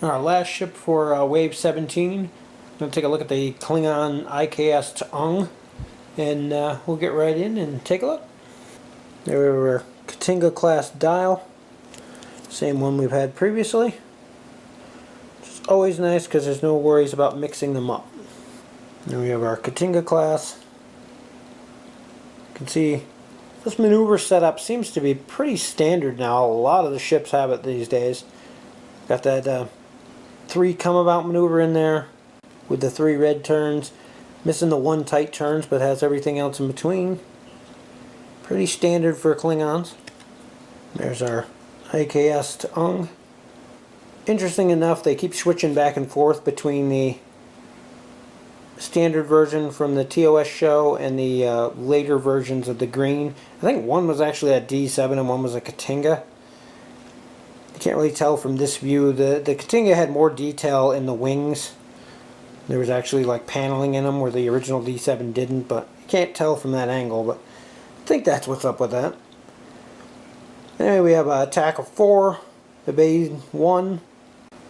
Our last ship for Wave 17. I'm going to take a look at the Klingon I.K.S. T'Ong, and we'll get right in and take a look. There we have our K't'inga-class dial, same one we've had previously. It's always nice because there's no worries about mixing them up. Then we have our Katinka-class. You can see this maneuver setup seems to be pretty standard now. A lot of the ships have it these days. Got that 3 come about maneuver in there with the 3 red turns, missing the 1 tight turns, but has everything else in between. Pretty standard for Klingons. There's our I.K.S. T'Ong. Interesting enough, they keep switching back and forth between the standard version from the TOS show and the later versions of the green. I think one was actually a D7 and one was a Katinka. You can't really tell from this view. The Katinka had more detail in the wings. There was actually like paneling in them where the original D7 didn't, but you can't tell from that angle, but I think that's what's up with that. Anyway, we have a attack of 4, evade 1,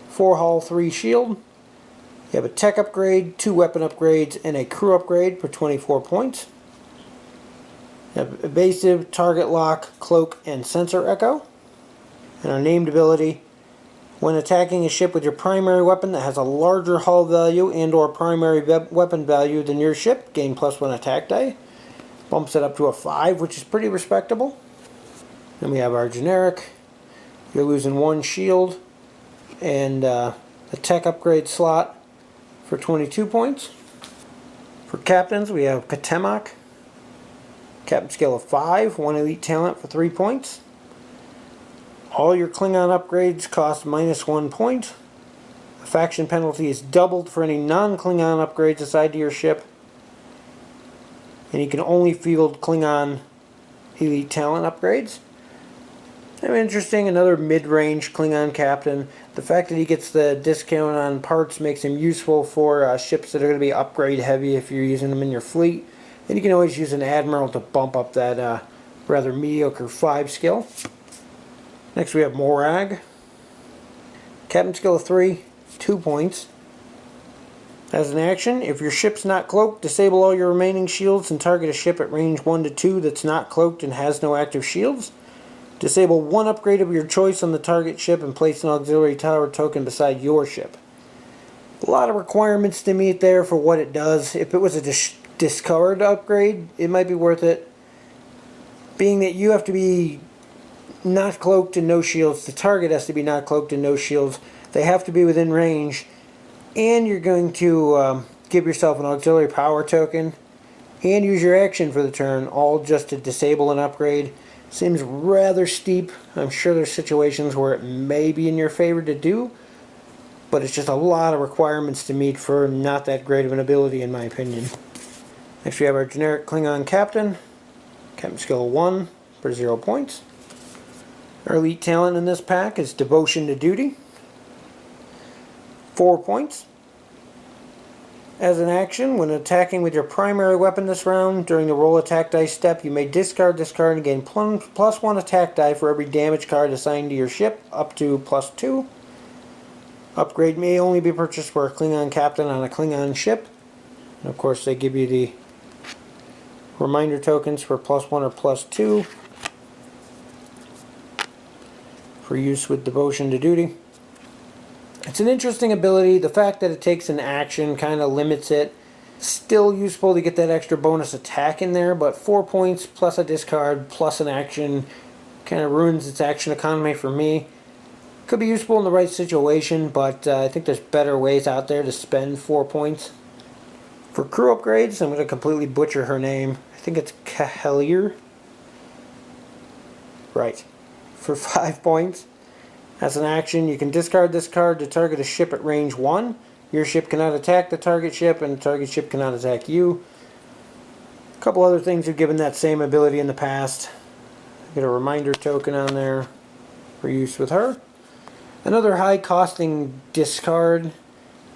4 hull, 3 shield. You have a tech upgrade, 2 weapon upgrades, and a crew upgrade for 24 points. You have evasive, target lock, cloak, and sensor echo. And our named ability, when attacking a ship with your primary weapon that has a larger hull value and or primary weapon value than your ship, gain +1 attack die. Bumps it up to a 5, which is pretty respectable. Then we have our generic. You're losing 1 shield and a tech upgrade slot for 22 points. For captains, we have K't'inga, captain skill of 5, 1 elite talent for 3 points. All your Klingon upgrades cost -1 point. The faction penalty is doubled for any non-Klingon upgrades assigned to your ship. And you can only field Klingon elite talent upgrades. Interesting, another mid-range Klingon captain. The fact that he gets the discount on parts makes him useful for ships that are going to be upgrade heavy if you're using them in your fleet. And you can always use an admiral to bump up that rather mediocre 5 skill. Next we have Morag. Captain skill of 3, 2 points. As an action, if your ship's not cloaked, disable all your remaining shields and target a ship at range 1 to 2 that's not cloaked and has no active shields. Disable 1 upgrade of your choice on the target ship and place an auxiliary tower token beside your ship. A lot of requirements to meet there for what it does. If it was a discard upgrade, it might be worth it. Being that you have to be not cloaked and no shields, the target has to be not cloaked and no shields, they have to be within range, and you're going to give yourself an auxiliary power token and use your action for the turn, all just to disable an upgrade. Seems rather steep. I'm sure there's situations where it may be in your favor to do, but it's just a lot of requirements to meet for not that great of an ability in my opinion. Next we have our generic Klingon captain. Captain skill 1 for 0 points. Our elite talent in this pack is Devotion to Duty. 4 points. As an action, when attacking with your primary weapon this round, during the roll attack dice step, you may discard and gain +1 attack die for every damage card assigned to your ship, up to +2. Upgrade may only be purchased for a Klingon captain on a Klingon ship. And of course they give you the reminder tokens for +1 or +2 for use with Devotion to Duty. It's an interesting ability. The fact that it takes an action kind of limits it. Still useful to get that extra bonus attack in there, but 4 points plus a discard plus an action kind of ruins its action economy for me. Could be useful in the right situation, but I think there's better ways out there to spend 4 points. For crew upgrades, I'm going to completely butcher her name. I think it's K'Ehleyr. Right. For 5 points. As an action, you can discard this card to target a ship at range 1. Your ship cannot attack the target ship, and the target ship cannot attack you. A couple other things have given that same ability in the past. Get a reminder token on there for use with her. Another high-costing discard.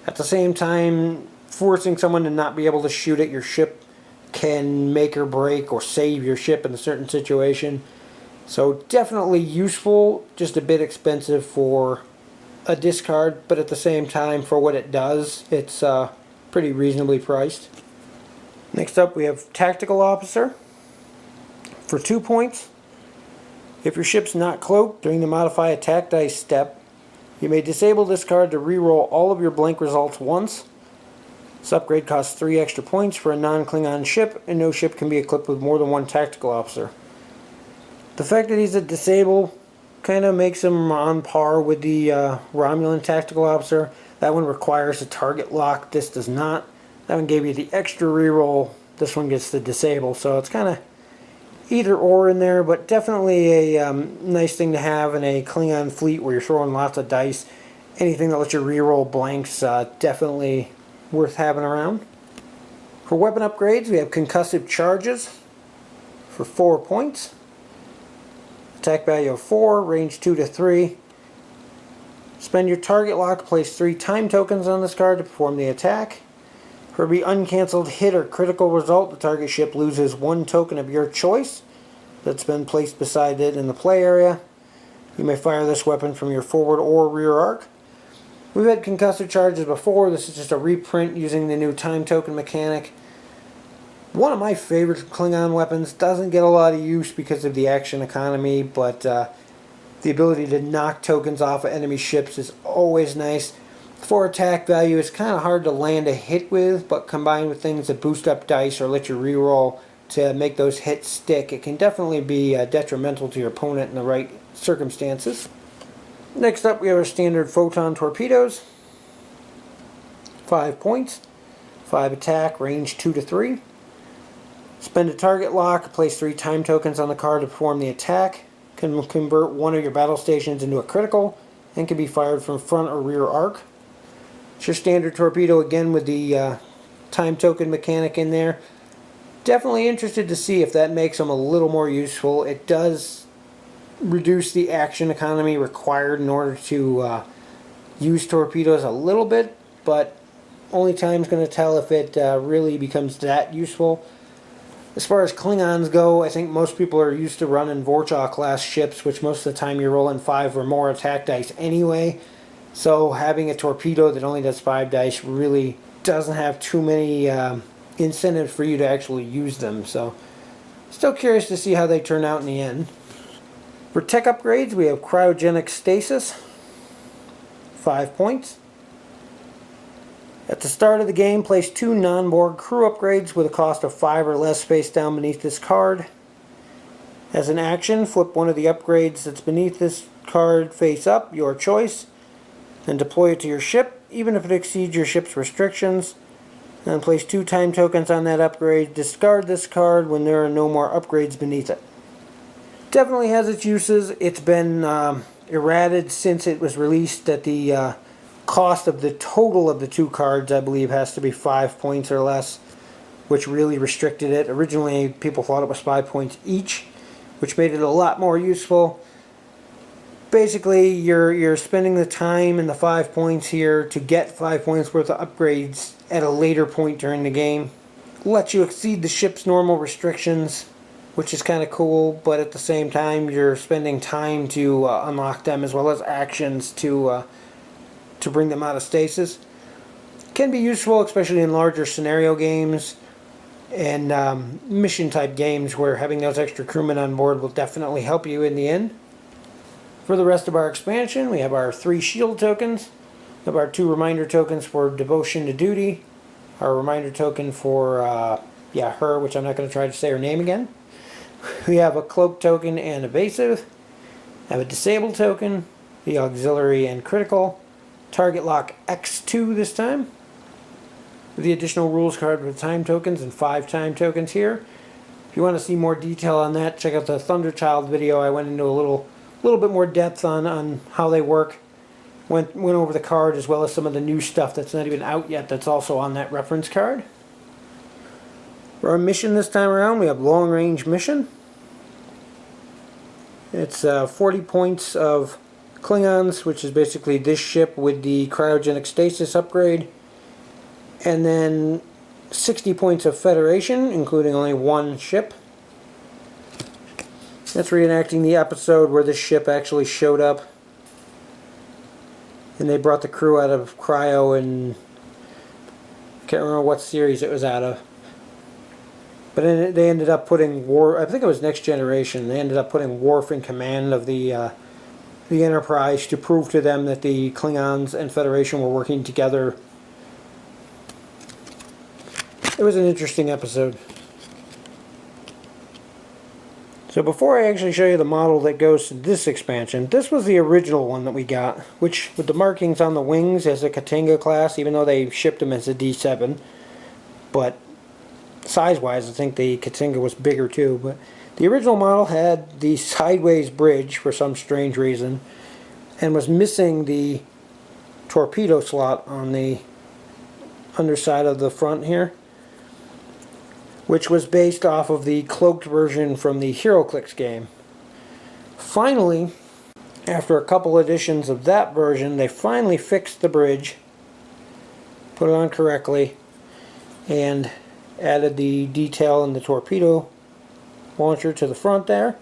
At the same time, forcing someone to not be able to shoot at your ship can make or break or save your ship in a certain situation. So definitely useful, just a bit expensive for a discard, but at the same time, for what it does, it's pretty reasonably priced. Next up, we have Tactical Officer. For 2 points, if your ship's not cloaked during the Modify Attack Dice step, you may disable this card to reroll all of your blank results once. This upgrade costs 3 extra points for a non-Klingon ship, and no ship can be equipped with more than 1 Tactical Officer. The fact that he's a disable kind of makes him on par with the Romulan Tactical Officer. That one requires a target lock, this does not. That one gave you the extra reroll, this one gets the disable, so it's kind of either or in there, but definitely a nice thing to have in a Klingon fleet where you're throwing lots of dice. Anything that lets you reroll blanks, definitely worth having around. For weapon upgrades, we have Concussive Charges for 4 points. Attack value of 4, range 2 to 3. Spend your target lock, place 3 time tokens on this card to perform the attack. For every uncancelled hit or critical result, the target ship loses 1 token of your choice that's been placed beside it in the play area. You may fire this weapon from your forward or rear arc. We've had Concussive Charges before. This is just a reprint using the new time token mechanic. One of my favorite Klingon weapons, doesn't get a lot of use because of the action economy, but the ability to knock tokens off of enemy ships is always nice. For attack value, it's kind of hard to land a hit with, but combined with things that boost up dice or let you reroll to make those hits stick, it can definitely be detrimental to your opponent in the right circumstances. Next up, we have our standard Photon Torpedoes. 5 points, 5 attack, range 2 to 3. Spend a target lock, place 3 time tokens on the card to perform the attack. Can convert 1 of your battle stations into a critical, and can be fired from front or rear arc. It's your standard torpedo again with the time token mechanic in there. Definitely interested to see if that makes them a little more useful. It does reduce the action economy required in order to use torpedoes a little bit, but only time's going to tell if it really becomes that useful. As far as Klingons go, I think most people are used to running Vorcha-class ships, which most of the time you're rolling 5 or more attack dice anyway. So having a torpedo that only does 5 dice really doesn't have too many incentives for you to actually use them. So still curious to see how they turn out in the end. For tech upgrades, we have Cryogenic Stasis. 5 points. At the start of the game, place 2 non-Borg crew upgrades with a cost of 5 or less face down beneath this card. As an action, flip one of the upgrades that's beneath this card face up, your choice, and deploy it to your ship, even if it exceeds your ship's restrictions. Then place 2 time tokens on that upgrade. Discard this card when there are no more upgrades beneath it. Definitely has its uses. It's been errated since it was released that the cost of the total of the 2 cards, I believe, has to be 5 points or less, which really restricted it. Originally, people thought it was 5 points each, which made it a lot more useful. Basically, you're spending the time and the 5 points here to get 5 points worth of upgrades at a later point during the game. Lets you exceed the ship's normal restrictions, which is kind of cool, but at the same time, you're spending time to unlock them as well as actions to bring them out of stasis. Can be useful, especially in larger scenario games and mission type games where having those extra crewmen on board will definitely help you in the end. For the rest of our expansion, we have our 3 shield tokens. We have our 2 reminder tokens for devotion to duty. Our reminder token for her, which I'm not going to try to say her name again. We have a cloak token and evasive. We have a disable token, the auxiliary and critical. Target lock X2 this time. With the additional rules card with time tokens and 5 time tokens here. If you want to see more detail on that, check out the Thunderchild video. I went into a little bit more depth on how they work. Went over the card as well as some of the new stuff that's not even out yet that's also on that reference card. For our mission this time around, we have long range mission. It's 40 points of Klingons, which is basically this ship with the Cryogenic Stasis upgrade, and then 60 points of Federation, including only 1 ship. That's reenacting the episode where this ship actually showed up. and they brought the crew out of Cryo, and I can't remember what series it was out of. But then they ended up putting Worf, I think it was Next Generation, they ended up putting Worf in command of the Enterprise to prove to them that the Klingons and Federation were working together. It was an interesting episode. So before I actually show you the model that goes to this expansion, this was the original one that we got, which with the markings on the wings as a Katinka-class, even though they shipped them as a D7. But size-wise, I think the Katinka was bigger too. But the original model had the sideways bridge for some strange reason, and was missing the torpedo slot on the underside of the front here, which was based off of the cloaked version from the HeroClix game. Finally, after a couple editions of that version, they finally fixed the bridge, put it on correctly, and added the detail in the torpedo launcher to the front there.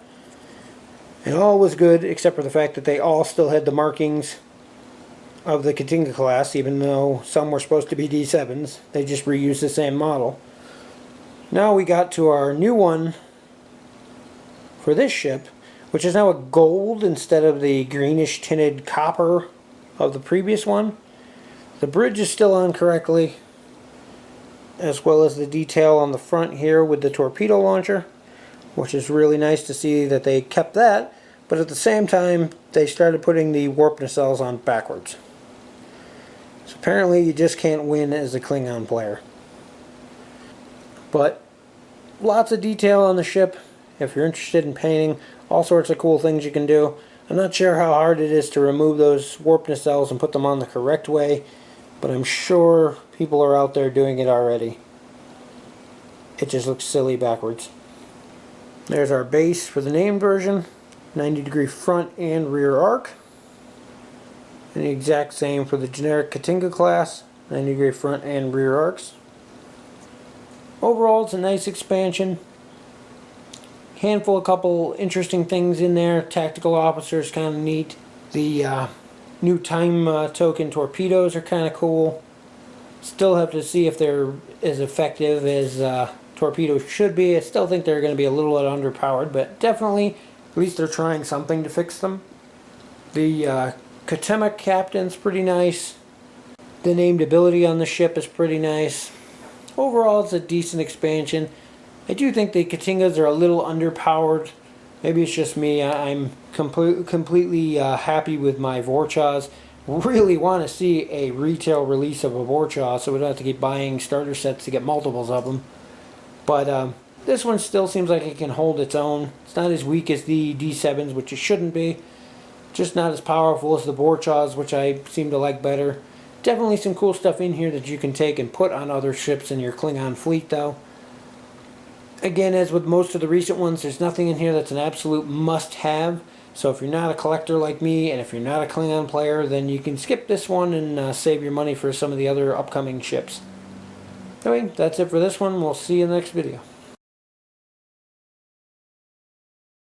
And all was good except for the fact that they all still had the markings of the K't'inga-class, even though some were supposed to be D7s. They just reused the same model. Now we got to our new one for this ship, which is now a gold instead of the greenish tinted copper of the previous one. The bridge is still on correctly, as well as the detail on the front here with the torpedo launcher, which is really nice to see that they kept that, but at the same time they started putting the warp nacelles on backwards. So apparently you just can't win as a Klingon player. But lots of detail on the ship. If you're interested in painting, all sorts of cool things you can do. I'm not sure how hard it is to remove those warp nacelles and put them on the correct way, but I'm sure people are out there doing it already. It just looks silly backwards. There's our base for the named version. 90-degree front and rear arc. And the exact same for the generic Katinka-class. 90-degree front and rear arcs. Overall, it's a nice expansion. Handful, a couple interesting things in there. Tactical officers, kind of neat. The new time token torpedoes are kind of cool. Still have to see if they're as effective as torpedoes should be. I still think they're going to be a little bit underpowered, but definitely, at least they're trying something to fix them. The K't'inga captain's pretty nice. The named ability on the ship is pretty nice. Overall, it's a decent expansion. I do think the K't'ingas are a little underpowered. Maybe it's just me. I'm completely happy with my Vorchas. Really want to see a retail release of a Vorcha, so we don't have to keep buying starter sets to get multiples of them. But this one still seems like it can hold its own. It's not as weak as the D7s, which it shouldn't be. Just not as powerful as the Vorchas, which I seem to like better. Definitely some cool stuff in here that you can take and put on other ships in your Klingon fleet, though. Again, as with most of the recent ones, there's nothing in here that's an absolute must-have. So if you're not a collector like me, and if you're not a Klingon player, then you can skip this one and save your money for some of the other upcoming ships. Anyway, that's it for this one. We'll see you in the next video.